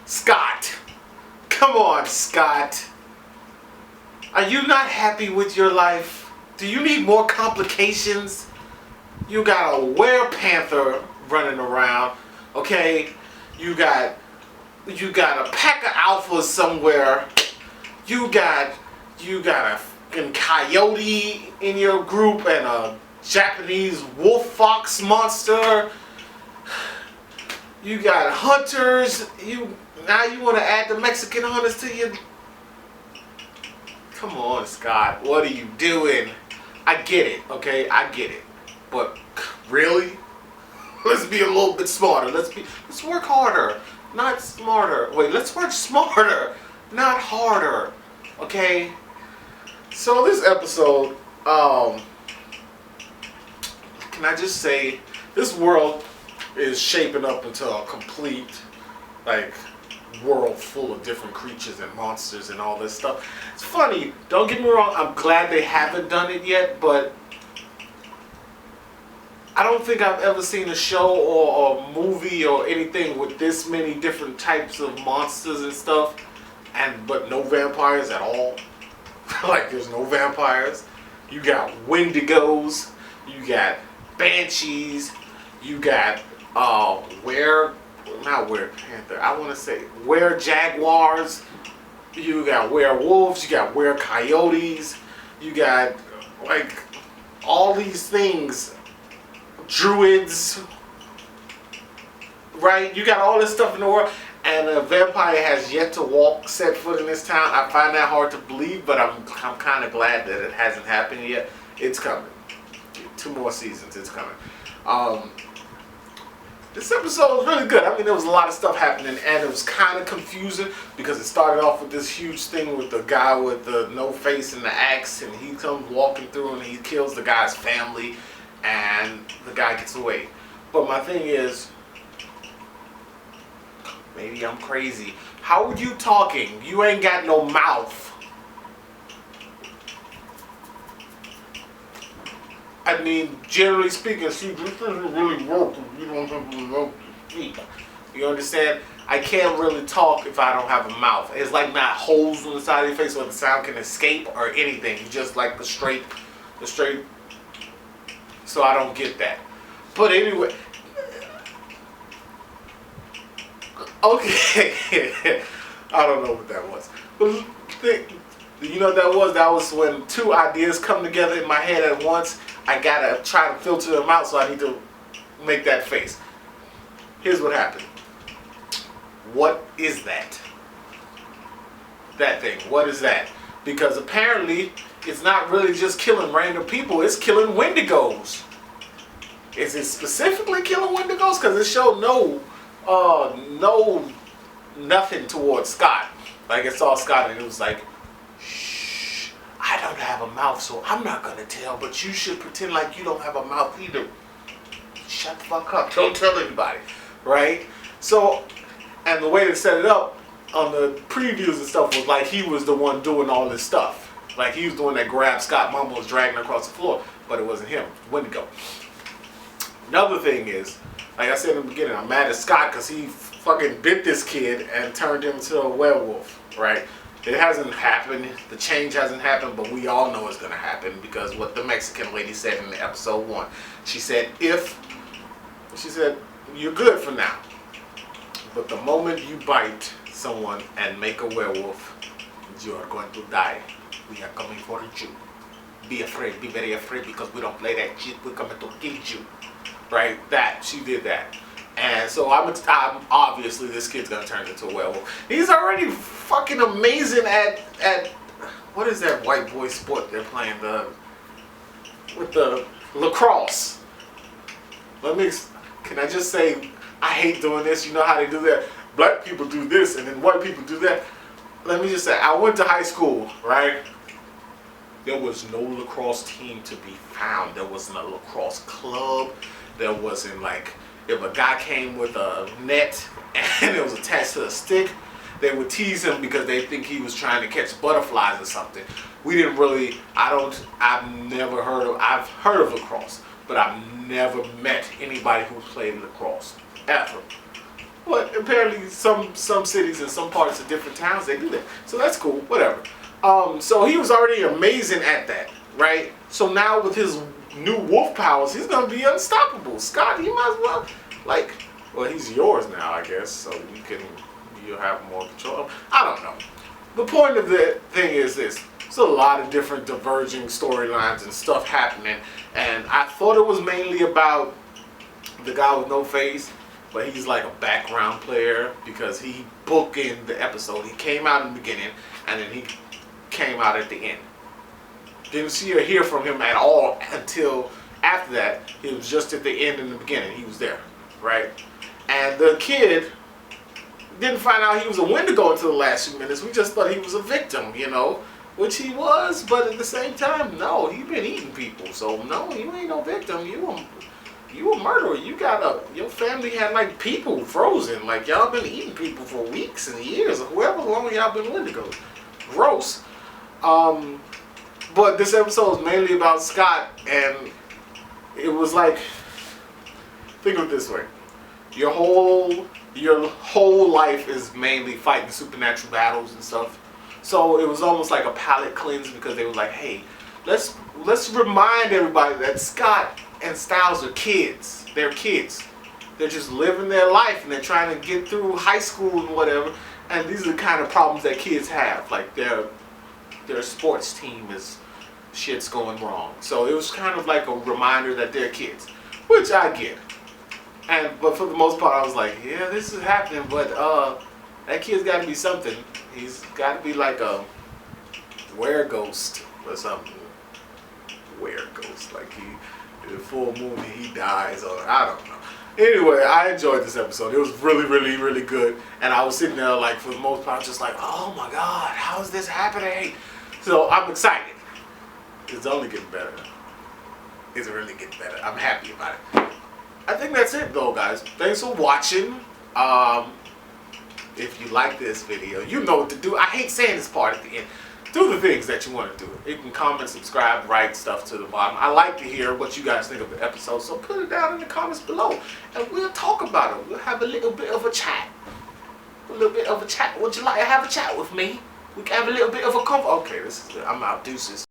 Scott. Come on, Scott. Are you not happy with your life? Do you need more complications? You got a were-panther running around, okay? You got a pack of alphas somewhere. You got a fucking coyote in your group and a Japanese wolf fox monster. You got hunters. Now you want to add the Mexican hunters to you? Come on, Scott. What are you doing? I get it, okay? I get it. But really? Let's be a little bit smarter. Let's work harder, not smarter. Wait, let's work smarter, not harder. Okay? So this episode, can I just say, this world is shaping up into a complete, world full of different creatures and monsters and all this stuff. It's funny, don't get me wrong, I'm glad they haven't done it yet, but I don't think I've ever seen a show or a movie or anything with this many different types of monsters and stuff, but no vampires at all. There's no vampires. You got Wendigos, you got Banshees, you got were-jaguars, you got werewolves, you got were-coyotes, you got all these things, druids, right? You got all this stuff in the world, and a vampire has yet to set foot in this town. I find that hard to believe, but I'm kind of glad that it hasn't happened yet. It's coming. 2 more seasons, it's coming. This episode was really good. I mean, there was a lot of stuff happening, and it was kind of confusing because it started off with this huge thing with the guy with the no face and the axe, and he comes walking through and he kills the guy's family, and the guy gets away. But my thing is, maybe I'm crazy. How are you talking? You ain't got no mouth. I mean, generally speaking, see, this doesn't really work if you don't have a mouth to speak. You understand? I can't really talk if I don't have a mouth. It's like not holes on the side of your face where the sound can escape or anything. You just like the straight. So I don't get that. But anyway, okay. I don't know what that was. But you know what that was? That was when 2 ideas come together in my head at once. I gotta try to filter them out, so I need to make that face. Here's what happened. What is that? That thing. What is that? Because apparently it's not really just killing random people, it's killing Wendigos. Is it specifically killing Wendigos? Because it showed nothing towards Scott. It saw Scott and it was like, shh, I don't have a mouth, so I'm not gonna tell, but you should pretend like you don't have a mouth either. Shut the fuck up, don't tell anybody, right? So, and the way they set it up on the previews and stuff was like he was the one doing all this stuff. Like he was the one that grabbed Scott, Mama was dragging her across the floor, but it wasn't him, Wendigo. Another thing is, like I said in the beginning, I'm mad at Scott because he fucking bit this kid and turned him into a werewolf, right? It hasn't happened, the change hasn't happened, but we all know it's gonna happen because what the Mexican lady said in episode 1. She said, you're good for now, but the moment you bite someone and make a werewolf, you are going to die. We are coming for you. Be afraid, be very afraid, because we don't play that shit. We're coming to kill you. Right? She did that. And so I'm obviously this kid's gonna turn into a werewolf. He's already fucking amazing at what is that white boy sport they're playing, with the lacrosse. Can I just say, I hate doing this. You know how they do that? Black people do this and then white people do that. Let me just say, I went to high school, right? There was no lacrosse team to be found. There wasn't a lacrosse club. There wasn't if a guy came with a net and it was attached to a stick, they would tease him because they think he was trying to catch butterflies or something. We didn't really, I've heard of lacrosse, but I've never met anybody who played lacrosse, ever. But apparently some cities and some parts of different towns, they do that. So that's cool, whatever. So he was already amazing at that, right? So now with his new wolf powers, he's gonna be unstoppable. Scott, he might as well, like, well, he's yours now, I guess. So you'll have more control. I don't know. The point of the thing is this. There's a lot of different diverging storylines and stuff happening. And I thought it was mainly about the guy with no face, but he's like a background player because he bookended the episode. He came out in the beginning and then he came out at the end. Didn't see or hear from him at all until after that. He was just at the end and the beginning. He was there, right? And the kid didn't find out he was a Wendigo until the last few minutes. We just thought he was a victim, you know, which he was, but at the same time, no, he been eating people. So no, you ain't no victim. You a murderer. Your family had like people frozen. Like y'all been eating people for weeks and years, or however long y'all been Wendigo. Gross. But this episode is mainly about Scott, and it was like, think of it this way: your whole life is mainly fighting supernatural battles and stuff. So it was almost like a palate cleanse because they were like, hey, let's remind everybody that Scott and Styles are kids. They're kids. They're just living their life and they're trying to get through high school and whatever. And these are the kind of problems that kids have. Like their sports team is shit's going wrong. So it was kind of like a reminder that they're kids, which I get. But for the most part, I was like, yeah, this is happening, but that kid's got to be something. He's got to be like a were-ghost or something. Were-ghost, like the full moon he dies, or I don't know. Anyway, I enjoyed this episode. It was really, really, really good. And I was sitting there, like, for the most part, just like, oh my God, how is this happening? So I'm excited. It's only getting better. It's really getting better. I'm happy about it. I think that's it, though, guys. Thanks for watching. If you like this video, you know what to do. I hate saying this part at the end. Do the things that you want to do. You can comment, subscribe, write stuff to the bottom. I like to hear what you guys think of the episode, so put it down in the comments below, and we'll talk about it. We'll have a little bit of a chat. Would you like to have a chat with me? We can have a little bit of a convo. Okay, I'm out. Deuces.